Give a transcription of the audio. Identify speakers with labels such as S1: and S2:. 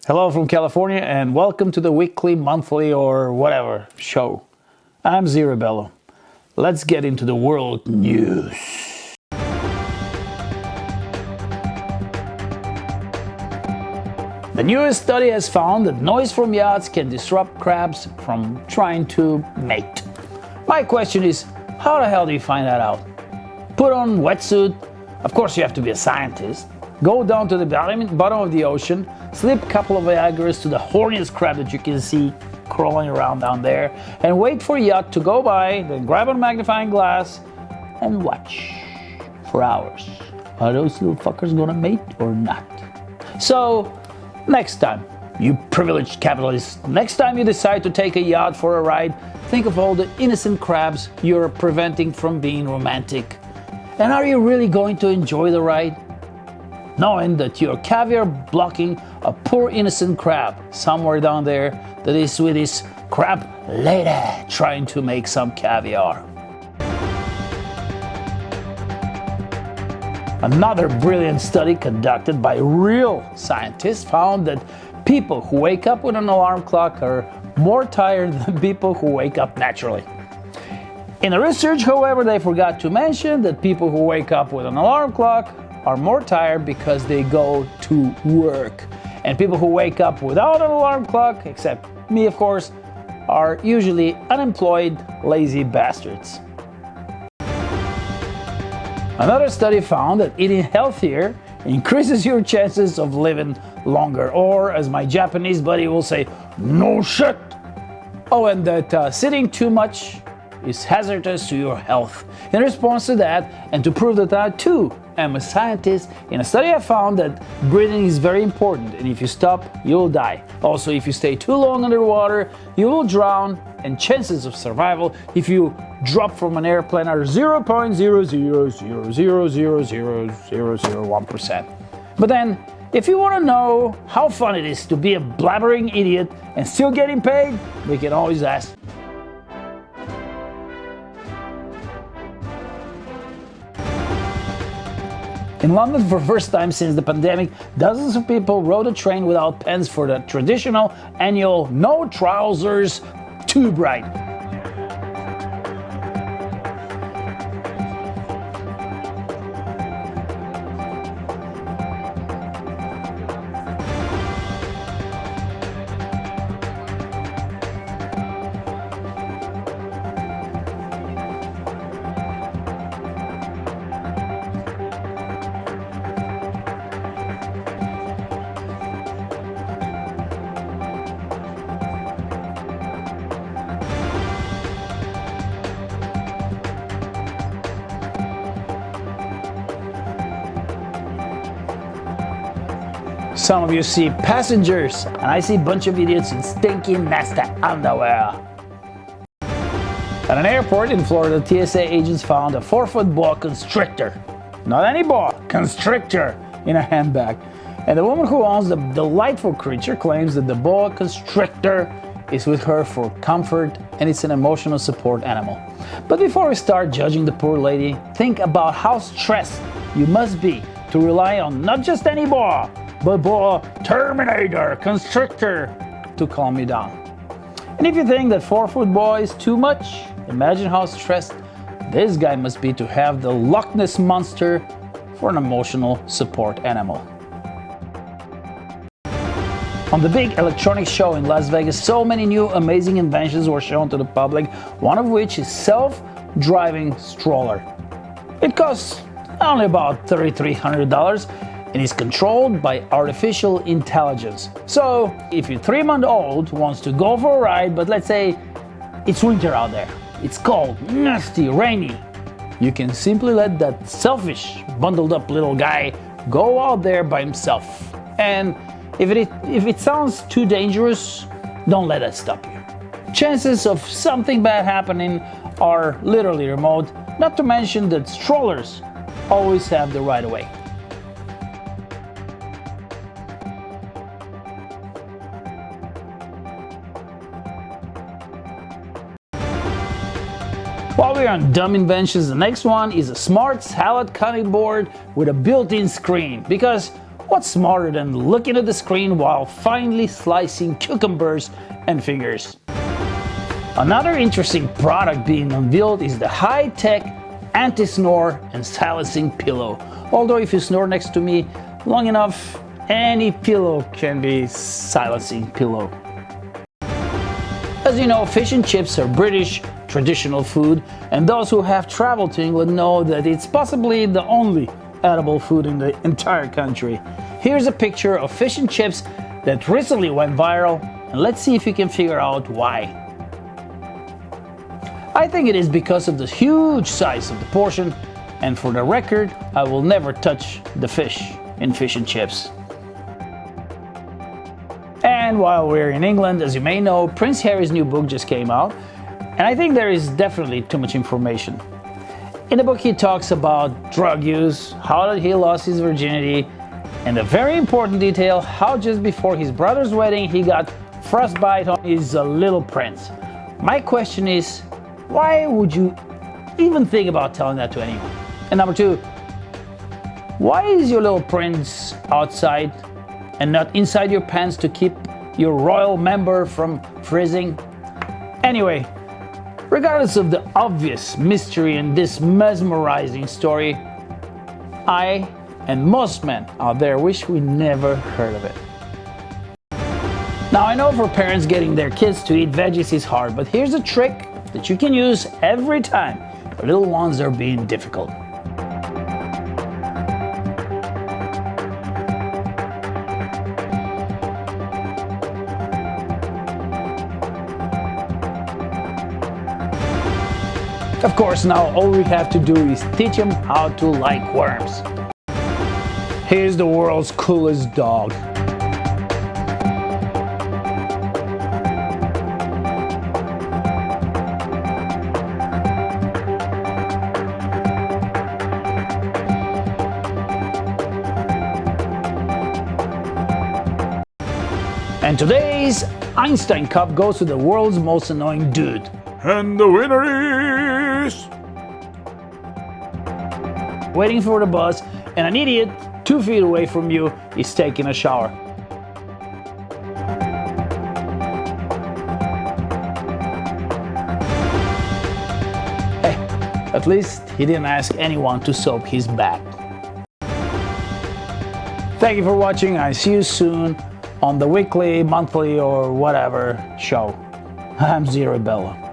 S1: Hello from California and welcome to the weekly, monthly, or whatever show. I'm Zee Rebello. Let's get into the world news. The newest study has found that noise from yachts can disrupt crabs from trying to mate. My question is, how the hell do you find that out? Put on wetsuit, of course you have to be a scientist, go down to the bottom of the ocean, slip a couple of Viagra's to the horniest crab that you can see crawling around down there, and wait for a yacht to go by, then grab a magnifying glass and watch for hours. Are those little fuckers gonna mate or not? So, next time, you privileged capitalists, next time you decide to take a yacht for a ride, think of all the innocent crabs you're preventing from being romantic. And are you really going to enjoy the ride? Knowing that you're caviar blocking a poor innocent crab somewhere down there that is with his crab lady trying to make some caviar. Another brilliant study conducted by real scientists found that people who wake up with an alarm clock are more tired than people who wake up naturally. In the research, however, they forgot to mention that people who wake up with an alarm clock are more tired because they go to work. And people who wake up without an alarm clock, except me of course, are usually unemployed, lazy bastards. Another study found that eating healthier increases your chances of living longer, or as my Japanese buddy will say, no shit. Oh, and that sitting too much is hazardous to your health. In response to that, and to prove that I too am a scientist, in a study I found that breathing is very important, and if you stop, you'll die. Also, if you stay too long underwater, you will drown, and chances of survival if you drop from an airplane are 0.000000001%. But then, if you want to know how fun it is to be a blabbering idiot and still getting paid, we can always ask. In London, for the first time since the pandemic, dozens of people rode a train without pens for the traditional annual no trousers tube ride. Some of you see passengers, and I see a bunch of idiots in stinking, nasty underwear. At an airport in Florida, TSA agents found a 4-foot boa constrictor. Not any boa, constrictor, in a handbag. And the woman who owns the delightful creature claims that the boa constrictor is with her for comfort and it's an emotional support animal. But before we start judging the poor lady, think about how stressed you must be to rely on not just any boa, but boa terminator, constrictor, to calm you down. And if you think that 4-foot boa is too much, imagine how stressed this guy must be to have the Loch Ness monster for an emotional support animal. On the big electronics show in Las Vegas, so many new amazing inventions were shown to the public, one of which is self-driving stroller. It costs only about $3,300 and is controlled by artificial intelligence. So, if your 3-month-old wants to go for a ride, but let's say it's winter out there, it's cold, nasty, rainy, you can simply let that selfish, bundled up little guy go out there by himself. And if it sounds too dangerous, don't let that stop you. Chances of something bad happening are literally remote, not to mention that strollers always have the right of way. While we're on dumb inventions, the next one is a smart salad cutting board with a built-in screen. Because What's smarter than looking at the screen while finely slicing cucumbers and fingers? Another interesting product being unveiled is the high-tech anti-snore and silencing pillow. Although if you snore next to me long enough, any pillow can be silencing pillow. As you know, fish and chips are British traditional food, and those who have traveled to England know that it's possibly the only edible food in the entire country. Here's a picture of fish and chips that recently went viral, and let's see if you can figure out why. I think it is because of the huge size of the portion, and for the record, I will never touch the fish in fish and chips. And while we're in England, as you may know, Prince Harry's new book just came out, and I think there is definitely too much information. In the book he talks about drug use, how he lost his virginity, and a very important detail, how just before his brother's wedding he got frostbite on his little prince. My question is, why would you even think about telling that to anyone? And number two, why is your little prince outside and not inside your pants to keep your royal member from freezing? Anyway, regardless of the obvious mystery in this mesmerizing story, I and most men out there wish we never heard of it. Now I know for parents getting their kids to eat veggies is hard, but here's a trick that you can use every time your little ones are being difficult. Of course, now all we have to do is teach them how to like worms. Here's the world's coolest dog. And today's Einstein Cup goes to the world's most annoying dude.
S2: And the winner is...
S1: Waiting for the bus, and an idiot 2 feet away from you is taking a shower. Hey, at least he didn't ask anyone to soap his back. Thank you for watching. I see you soon on the weekly, monthly, or whatever show. I'm Zee Rebello.